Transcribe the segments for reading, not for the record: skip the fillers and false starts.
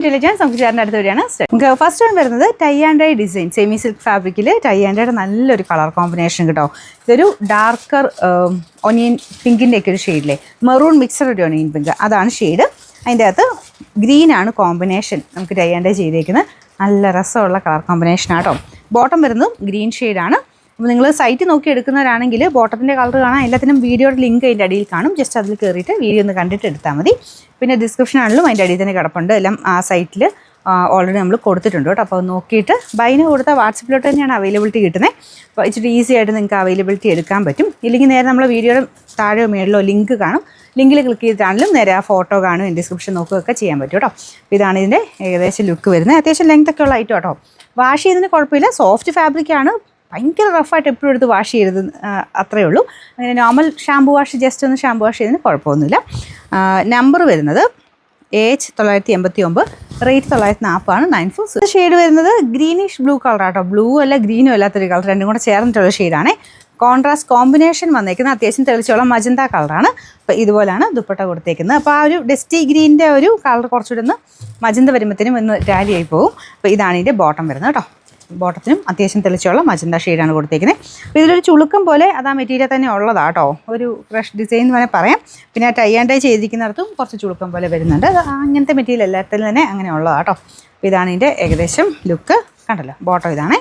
Intelligence നമുക്ക് ചേർന്ന അടുത്ത് വരികയാണ്. നമുക്ക് ഫസ്റ്റ് ടൈം വരുന്നത് tie and dye design semi silk ഫാബ്രിക്കിൽ ടൈ ആൻഡ് ഡൈയുടെ നല്ലൊരു കളർ കോമ്പിനേഷൻ കേട്ടോ. ഇതൊരു ഡാർക്കർ ഒനിയൻ പിങ്കിൻ്റെ ഒക്കെ ഒരു ഷെയ്ഡിലെ മെറൂൺ മിക്സഡ് ഒരു ഒനിയൻ പിങ്ക്, അതാണ് ഷെയ്ഡ്. അതിൻ്റെ അകത്ത് ഗ്രീനാണ് കോമ്പിനേഷൻ നമുക്ക് ടൈ ആൻഡ് ഡൈ ചെയ്തേക്കുന്നത്. നല്ല രസമുള്ള കളർ കോമ്പിനേഷൻ ആട്ടോ. ബോട്ടം വരുന്നതും ഗ്രീൻ ഷെയ്ഡാണ്. അപ്പോൾ നിങ്ങൾ സൈറ്റ് നോക്കി എടുക്കുന്നവരാണെങ്കിൽ ബോട്ടത്തിൻ്റെ കളർ കാണാൻ എല്ലാത്തിനും വീഡിയോയുടെ ലിങ്ക് അതിൻ്റെ അടിയിൽ കാണും. ജസ്റ്റ് അതിൽ കയറിയിട്ട് വീഡിയോ ഒന്ന് കണ്ടിട്ട് എടുത്താൽ മതി. പിന്നെ ഡിസ്ക്രിപ്ഷൻ ആണെങ്കിലും അതിൻ്റെ അടിയിൽ തന്നെ കിടപ്പുണ്ട്. എല്ലാം ആ സൈറ്റിൽ ഓൾറെഡി നമ്മൾ കൊടുത്തിട്ടുണ്ട് കേട്ടോ. അപ്പോൾ നോക്കിയിട്ട് ബൈന് കൊടുത്താൽ വാട്സപ്പിലോട്ട് തന്നെയാണ് അവൈലബിലിറ്റി കിട്ടുന്നത്. അപ്പോൾ ഇച്ചിരി ഈസി ആയിട്ട് നിങ്ങൾക്ക് അവൈലബിലിറ്റി എടുക്കാൻ പറ്റും. ഇല്ലെങ്കിൽ നേരെ നമ്മൾ വീഡിയോയുടെ താഴെയോ മേളിലോ ലിങ്ക് കാണും. ലിങ്കിൽ ക്ലിക്ക് ചെയ്തിട്ടാണെങ്കിലും നേരെ ആ ഫോട്ടോ കാണും, ഡിസ്ക്രിപ്ഷൻ നോക്കുകയൊക്കെ ചെയ്യാൻ പറ്റും കേട്ടോ. അപ്പോൾ ഇതാണ് ഇതിൻ്റെ ഏകദേശം ലുക്ക് വരുന്നത്. അത്യാവശ്യം ലെങ്ത് ഒക്കെ ഉള്ള ഐറ്റം കേട്ടോ. വാഷ് ചെയ്തതിന് കുഴപ്പമില്ല, സോഫ്റ്റ് ഫാബ്രിക്കാണ്. ഭയങ്കര റഫായിട്ട് എപ്പോഴും എടുത്ത് വാഷ് ചെയ്യരുത്, അത്രയേ ഉള്ളൂ. അങ്ങനെ നോർമൽ ഷാമ്പു വാഷ് ജസ്റ്റ് ഒന്ന് ഷാമ്പു വാഷ് ചെയ്തതിന് കുഴപ്പമൊന്നുമില്ല. നമ്പർ വരുന്നത് AH989, റേറ്റ് 940 94. ഷെയ്ഡ് വരുന്നത് ഗ്രീനിഷ് ബ്ലൂ കളറാട്ടോ. ബ്ലൂ അല്ല ഗ്രീനും അല്ലാത്തൊരു കളർ, രണ്ടും കൂടെ ചേർന്നിട്ടുള്ള ഷെയ്ഡാണ്. കോൺട്രാസ്റ്റ് കോമ്പിനേഷൻ വന്നേക്കുന്നത് അത്യാവശ്യം തെളിച്ചോളം മജന്ത കളറാണ്. അപ്പോൾ ഇതുപോലെയാണ് ദുപ്പട്ട കൊടുത്തേക്കുന്നത്. അപ്പോൾ ആ ഒരു ഡസ്റ്റി ഗ്രീനിൻ്റെ ഒരു കളർ കുറച്ചുകൂടെ ഒന്ന് മജന്ത വരുമ്പോഴത്തേനും ഒന്ന് ടാലി ആയി പോകും. അപ്പോൾ ഇതാണ് ഇതിൻ്റെ ബോട്ടം വരുന്നത് കേട്ടോ. ബോട്ടത്തിനും അത്യാവശ്യം തെളിച്ചുള്ള മജന്ത ഷെയ്ഡാണ് കൊടുത്തേക്കുന്നത്. അപ്പോൾ ഇതിലൊരു ചുളുക്കം പോലെ അത് ആ മെറ്റീരിയൽ തന്നെ ഉള്ളതാണ് കേട്ടോ. ഒരു ക്രഷ് ഡിസൈൻ എന്ന് വേണേൽ പറയാം. പിന്നെ ടൈ ആൻഡ് ഡൈ ചെയ്തിരിക്കുന്നിടത്തും കുറച്ച് ചുളുക്കം പോലെ വരുന്നുണ്ട്. അത് അങ്ങനത്തെ മെറ്റീരിയൽ എല്ലാത്തിലും തന്നെ അങ്ങനെ ഉള്ളതാണ് കേട്ടോ. അപ്പോൾ ഇതാണ് ഇതിൻ്റെ ഏകദേശം ലുക്ക്. കണ്ടല്ലോ, ബോട്ടം ഇതാണ്.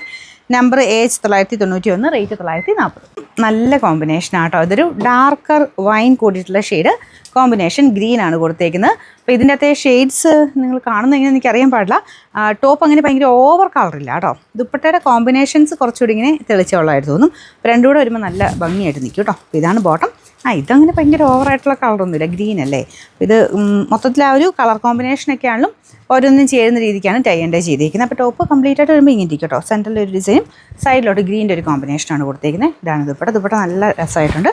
Number AH991, rate 940. നല്ല കോമ്പിനേഷനാണ് കേട്ടോ. ഇതൊരു ഡാർക്കർ വൈൻ കൂടിയിട്ടുള്ള ഷെയ്ഡ് കോമ്പിനേഷൻ ഗ്രീനാണ് കൊടുത്തേക്കുന്നത്. അപ്പോൾ ഇതിൻ്റെ അകത്തെ ഷെയ്ഡ്സ് നിങ്ങൾ കാണുന്നതെങ്ങനെ എനിക്കറിയാൻ പാടില്ല. ടോപ്പ് അങ്ങനെ ഭയങ്കര ഓവർ കളറില്ല കേട്ടോ. ദുപ്പട്ടയുടെ കോമ്പിനേഷൻസ് കുറച്ചുകൂടി ഇങ്ങനെ തെളിച്ചുള്ളതായിട്ട് തോന്നും. രണ്ടും കൂടെ വരുമ്പോൾ നല്ല ഭംഗിയായിട്ട് നിൽക്കും കേട്ടോ. അപ്പോൾ ഇതാണ് ബോട്ടം. ഇതങ്ങനെ ഭയങ്കര ഓവറായിട്ടുള്ള കളറൊന്നുമില്ല, ഗ്രീൻ അല്ലേ. ഇത് മൊത്തത്തിൽ ആ ഒരു കളർ കോമ്പിനേഷനൊക്കെ ആണെങ്കിലും ഓരോന്നും ചേരുന്ന രീതിക്കാണ് ടൈ ആൻഡ് ഡൈ ചെയ്തിരിക്കുന്നത്. അപ്പോൾ ടോപ്പ് കംപ്ലീറ്റ് ആയിട്ട് വരുമ്പോൾ ഇങ്ങനെ ഇരിക്കും കേട്ടോ. സെൻറ്ററിൽ ഒരു ഡിസൈനും സൈഡിലോട്ട് ഗ്രീൻ്റെ ഒരു കോമ്പിനേഷനാണ് കൊടുത്തേക്കുന്നത്. ഇതാണ് ദുപ്പട്ട നല്ല രസമായിട്ടുണ്ട്.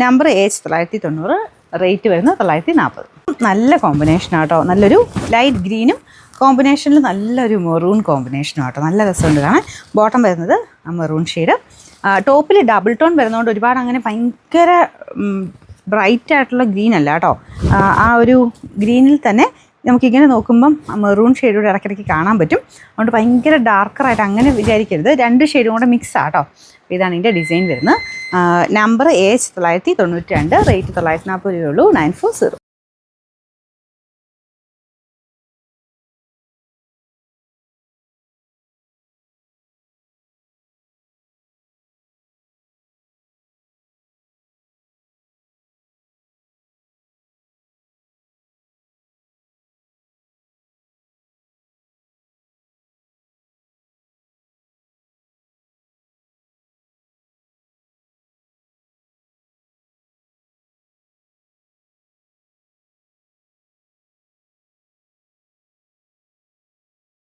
നമ്പർ AH990, റേറ്റ് വരുന്നത് 940. നല്ല കോമ്പിനേഷനാണ് കേട്ടോ. നല്ലൊരു ലൈറ്റ് ഗ്രീനും കോമ്പിനേഷനിൽ നല്ലൊരു മെറൂൺ കോമ്പിനേഷനും കേട്ടോ. നല്ല രസമുണ്ട് കാണാൻ. ബോട്ടം വരുന്നത് മെറൂൺ ഷെയ്ഡ്. ടോപ്പിൽ ഡബിൾ ടോൺ വരുന്നതുകൊണ്ട് ഒരുപാട് അങ്ങനെ ഭയങ്കര ബ്രൈറ്റ് ആയിട്ടുള്ള ഗ്രീൻ അല്ല കേട്ടോ. ആ ഒരു ഗ്രീനിൽ തന്നെ നമുക്കിങ്ങനെ നോക്കുമ്പം മെറൂൺ ഷെയ്ഡൂടെ ഇടയ്ക്കിടയ്ക്ക് കാണാൻ പറ്റും. അതുകൊണ്ട് ഭയങ്കര ഡാർക്കറായിട്ട് അങ്ങനെ വിചാരിക്കരുത്. രണ്ട് ഷെയ്ഡും കൂടെ മിക്സ് ആട്ടോ. ഇതാണ് ഇതിൻ്റെ ഡിസൈൻ വരുന്നത്. നമ്പർ AH992, റേറ്റ് 940 രൂപയുള്ളൂ. 940.